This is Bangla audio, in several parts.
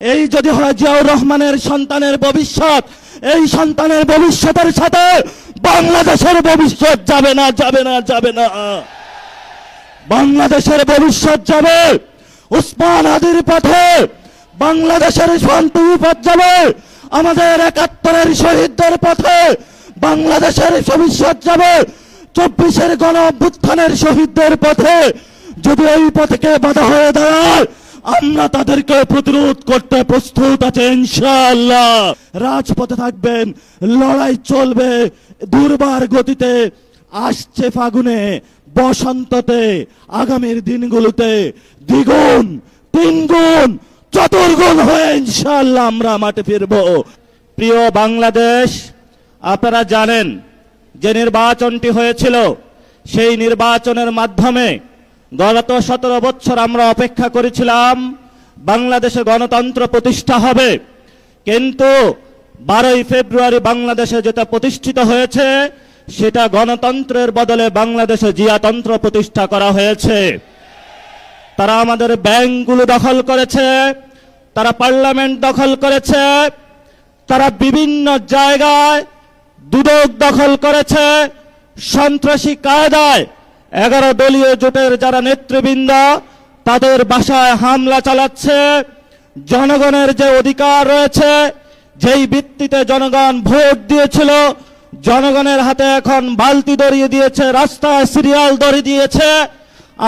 এই যদি হয় জিয়াউর রহমানের সন্তানের ভবিষ্যৎ, এই সন্তানের ভবিষ্যতের সাথে বাংলাদেশের ভবিষ্যৎ যাবে না, যাবে না, যাবে না। বাংলাদেশের ভবিষ্যৎ যাবে উসমান হাদির পথে, বাংলাদেশের শান্তির পথ যাবে আমাদের ৭১-এর শহীদদের পথে, বাংলাদেশের ভবিষ্যৎ যাবে ২৪-এর গণ অভ্যুত্থানের শহীদদের পথে। যদি এই পথকে বাধা হয়ে দাঁড়ায়, আমরা তাদেরকে প্রতিরোধ করতে প্রস্তুত আছে ইনশাআল্লাহ। রাজপথে থাকবেন, লড়াই চলবে দুর্বার গতিতে। আসছে ফাগুনে, বসন্ততে, আগামীর দিনগুলোতে দ্বিগুণ, তিনগুণ, চতুর্গুণ হয়ে ইনশাআল্লাহ আমরা মাঠে ফিরব। প্রিয় বাংলাদেশ, আপনারা জানেন যে নির্বাচনটি হয়েছিল, সেই নির্বাচনের মাধ্যমে গত ১৭ বছর আমরা অপেক্ষা করেছিলাম বাংলাদেশে গণতন্ত্র প্রতিষ্ঠা হবে, কিন্তু ১২ই ফেব্রুয়ারি বাংলাদেশে যেটা প্রতিষ্ঠিত হয়েছে সেটা গণতন্ত্রের বদলে বাংলাদেশে জিয়াতন্ত্র প্রতিষ্ঠা করা হয়েছে। তারা আমাদের ব্যাংকগুলো দখল করেছে, তারা পার্লামেন্ট দখল করেছে, তারা বিভিন্ন জায়গায় দুদক দখল করেছে, সন্ত্রাসী কায়দায় ১১ দলীয় জোটের যারা নেতৃবৃন্দ তাদের বাসায় হামলা চালাচ্ছে। জনগণের যে অধিকার রয়েছে, যেই ভিত্তিতে জনগণ ভোট দিয়েছিল, জনগণের হাতে এখন বালতি ধরিয়ে দিয়েছে, রাস্তায় সিরিয়াল ধরিয়ে দিয়েছে।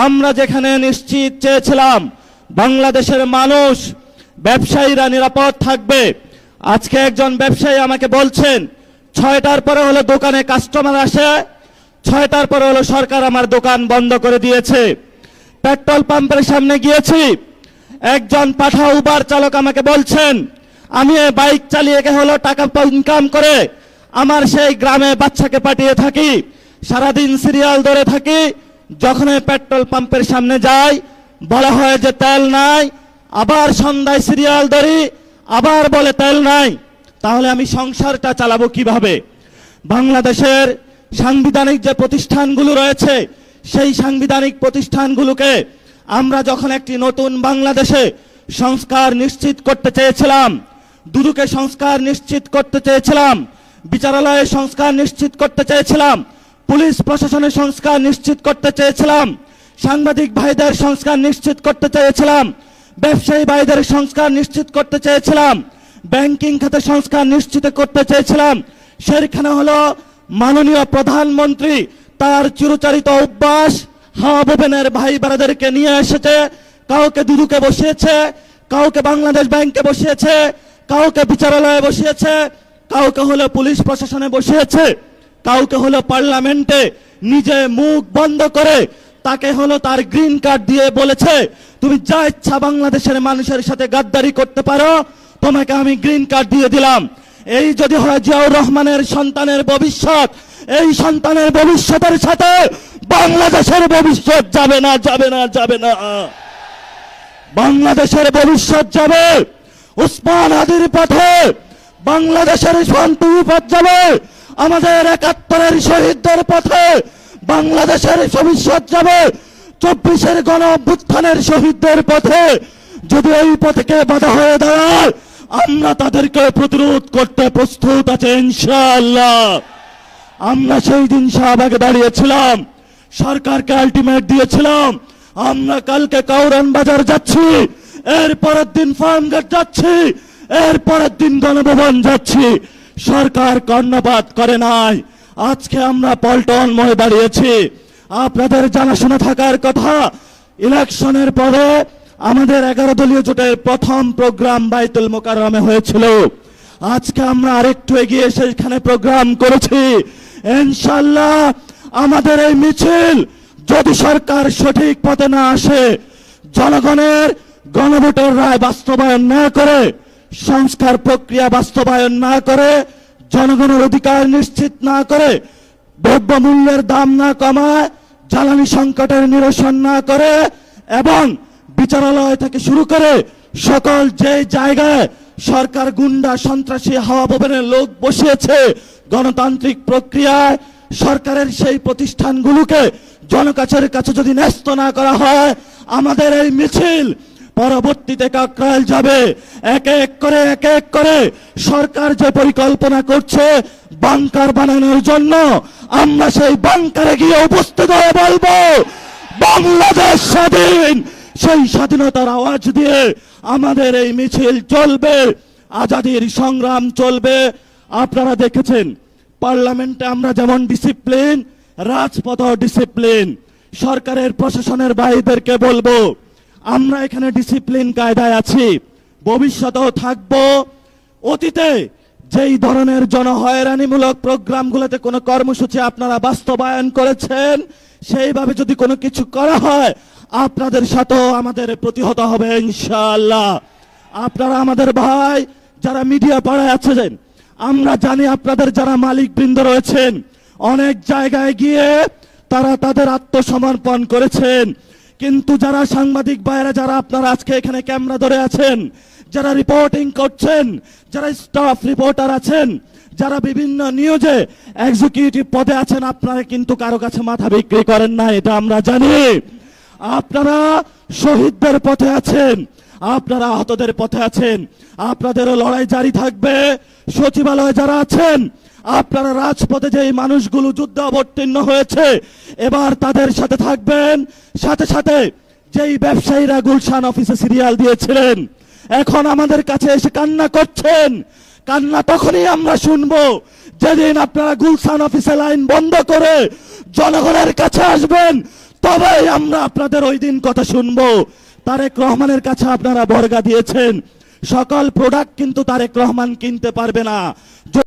আমরা যেখানে নিশ্চিত চেয়েছিলাম বাংলাদেশের মানুষ, ব্যবসায়ীরা নিরাপদ থাকবে, আজকে একজন ব্যবসায়ী আমাকে বলছেন ৬টার পরে হলে দোকানে কাস্টমার আসে, ৬টার পরে হলো সরকার আমার দোকান বন্ধ করে দিয়েছে। পেট্রোল পাম্পের সামনে গিয়েছি, একজন পাঠা উবার চালক আমাকে বলছেন আমি বাইক চালিয়ে হলো টাকা ইনকাম করে আমার সেই গ্রামে বাচ্চাকে পাঠিয়ে থাকি, সারাদিন সিরিয়াল ধরে থাকি, যখন পেট্রোল পাম্পের সামনে যাই বলা হয় যে তেল নাই, আবার সন্ধ্যায় সিরিয়াল ধরি, আবার বলে তেল নাই। তাহলে আমি সংসারটা চালাবো কিভাবে? বাংলাদেশের সাংবিধানিক যে প্রতিষ্ঠানগুলো রয়েছে, সেই সাংবিধানিক প্রতিষ্ঠানগুলোকে আমরা যখন একটি নতুন বাংলাদেশে সংস্কার নিশ্চিত করতে চেয়েছিলাম, দুদকে সংস্কার নিশ্চিত করতে চেয়েছিলাম, বিচারালয়ে সংস্কার নিশ্চিত করতে চেয়েছিলাম, পুলিশ প্রশাসনের সংস্কার নিশ্চিত করতে চেয়েছিলাম, সাংবাদিক ভাইদের সংস্কার নিশ্চিত করতে চেয়েছিলাম, ব্যবসায়ী ভাইদের সংস্কার নিশ্চিত করতে চেয়েছিলাম, ব্যাংকিং খাতে সংস্কার নিশ্চিত করতে চেয়েছিলাম, সেখানে হলো মাননীয় প্রধানমন্ত্রী তার চিরচরিত অভ্যাস হাবুবেনের ভাই বারাদেরকে নিয়ে এসেছে, কাউকে দুদকে বসিয়েছে, কাউকে বাংলাদেশ ব্যাংকে বসিয়েছে, কাউকে বিচারালয়ে বসিয়েছে, কাউকে হলো পুলিশ প্রশাসনে বসিয়েছে, কাউকে হলো পার্লামেন্টে নিজে মুখ বন্ধ করে তাকে হলো তার গ্রিন কার্ড দিয়ে বলেছে তুমি যা ইচ্ছা বাংলাদেশের মানুষের সাথে গাদ্দারি করতে পারো, তোমাকে আমি গ্রিন কার্ড দিয়ে দিলাম। এই যদি হয় জিয়াউর রহমানের সন্তানের ভবিষ্যৎ, এই সন্তানের ভবিষ্যতের সাথে বাংলাদেশের ভবিষ্যৎ যাবে না, যাবে না, যাবে না। বাংলাদেশের ভবিষ্যৎ যাবে উসমান হাদির পথে, বাংলাদেশের শান্তির পথ যাবে আমাদের ৭১-এর শহীদদের পথে, বাংলাদেশের ভবিষ্যৎ যাবে ২৪-এর গণ অভ্যুত্থানের শহীদদের পথে। যদি এই পথকে বাধা হয়ে দাঁড়ায়, আমরা তাদেরকে প্রতিরোধ করতে প্রস্তুত আছে ইনশাআল্লাহ। আমরা সেই দিন শাহবাগে দাঁড়িয়েছিলাম, সরকারকে আলটিমেট দিয়েছিলাম আমরা কালকে কাউরান বাজার যাচ্ছি, এর পরের দিন ফার্মগেট যাচ্ছি, এর পরের দিন গণভবন যাচ্ছি। সরকার কর্ণপাত করে নাই। আজকে আমরা পল্টন মোড়ে দাঁড়িয়েছি। আপনাদের জানাশোনা থাকার কথা, ইলেকশনের পরে আমাদের ১১ দলীয় জোটের প্রথম প্রোগ্রাম বাইতুল মোকাররমে হয়েছিল। আজকে আমরা আরেকটু এগিয়ে সেখানে প্রোগ্রাম করেছি। ইনশাআল্লাহ আমাদের এই মিছিল যদি সরকার সঠিক পথে না আসে, জনগণের গণভোটের রায় বাস্তবায়ন না করে, সংস্কার প্রক্রিয়া বাস্তবায়ন না করে, জনগণের অধিকার নিশ্চিত না করে, দ্রব্যমূল্যের দাম না কমায়, জ্বালানি সংকটের নিরসন না করে, এবং বিচারালয় থেকে শুরু করে সকল যে জায়গায় সরকার গুন্ডা সন্ত্রাসী হাওয়া ভবনের লোক বসিয়েছে, গণতান্ত্রিক প্রক্রিয়ায় সরকারের সেই প্রতিষ্ঠানগুলোকে জনগণের কাছে যদি ন্যস্ত না করা হয়, আমাদের এই মিছিল পরবর্তীতে কাকরাইল যাবে। এক এক করে সরকার যে পরিকল্পনা করছে বাংকার বানানোর জন্য, আমরা সেই বাংকারে গিয়ে উপস্থিত হয়ে বলবো বাংলাদেশ স্বাধীন। সেই স্বাধীনতার আওয়াজ দিয়ে আমাদের এই মিছিল চলবে, আজাদির সংগ্রাম চলবে। আপনারা দেখেছেন পার্লামেন্টে আমরা যেমন ডিসিপ্লিন, রাজপথও ডিসিপ্লিন। সরকারের প্রশাসনের ভাইদেরকে বলবো আমরা এখানে ডিসিপ্লিন কায়দায় আছি, ভবিষ্যতেও থাকবো। অতীতে যেই ধরনের জনহয়রানিমূলক প্রোগ্রামগুলোতে কোনো কর্মসূচি আপনারা বাস্তবায়ন করেছেন, সেইভাবে যদি কোনো কিছু করা হয় আপনাদের সাথেও আমাদের প্রতিহত হবে ইনশাআল্লাহ। আপনারা আমাদের ভাই যারা মিডিয়া পাড়ায় আছেন, আমরা জানি আপনাদের যারা মালিকবৃন্দ রয়েছেন অনেক জায়গায় গিয়ে তারা তাদের আত্মসমর্পণ করেছেন, কিন্তু যারা সাংবাদিক ভাইরা যারা আপনারা আজকে এখানে ক্যামেরা ধরে আছেন, যারা রিপোর্টিং করছেন, যারা স্টাফ রিপোর্টার আছেন, যারা বিভিন্ন নিউজে এক্সিকিউটিভ পদে আছেন, আপনারা কিন্তু কারো কাছে মাথা বিক্রি করেন না, এটা আমরা জানি। আপনারা শহীদদের পথে আছেন, আপনারা আহতদের পথে আছেন, আপনাদেরও লড়াই জারি থাকবে। সচিবালয়ে যারা আছেন আপনারা রাজপথে যেই মানুষগুলো যুদ্ধ অবতীর্ণ হয়েছে এবার তাদের সাথে থাকবেন। সাথে সাথে যেই ব্যবসায়ীরা গুলশান অফিসে সিরিয়াল দিয়েছিলেন এখন আমাদের কাছে এসে কান্না করছেন, কান্না তখনই আমরা শুনবো যেদিন আপনারা গুলশান অফিসে লাইন বন্ধ করে জনগণের কাছে আসবেন, তবেই আমরা আপনাদের ওই দিন কথা শুনবো। তারেক রহমানের কাছে আপনারা বর্গা দিয়েছেন, সকল প্রোডাক্ট কিন্তু তারেক রহমান কিনতে পারবে না।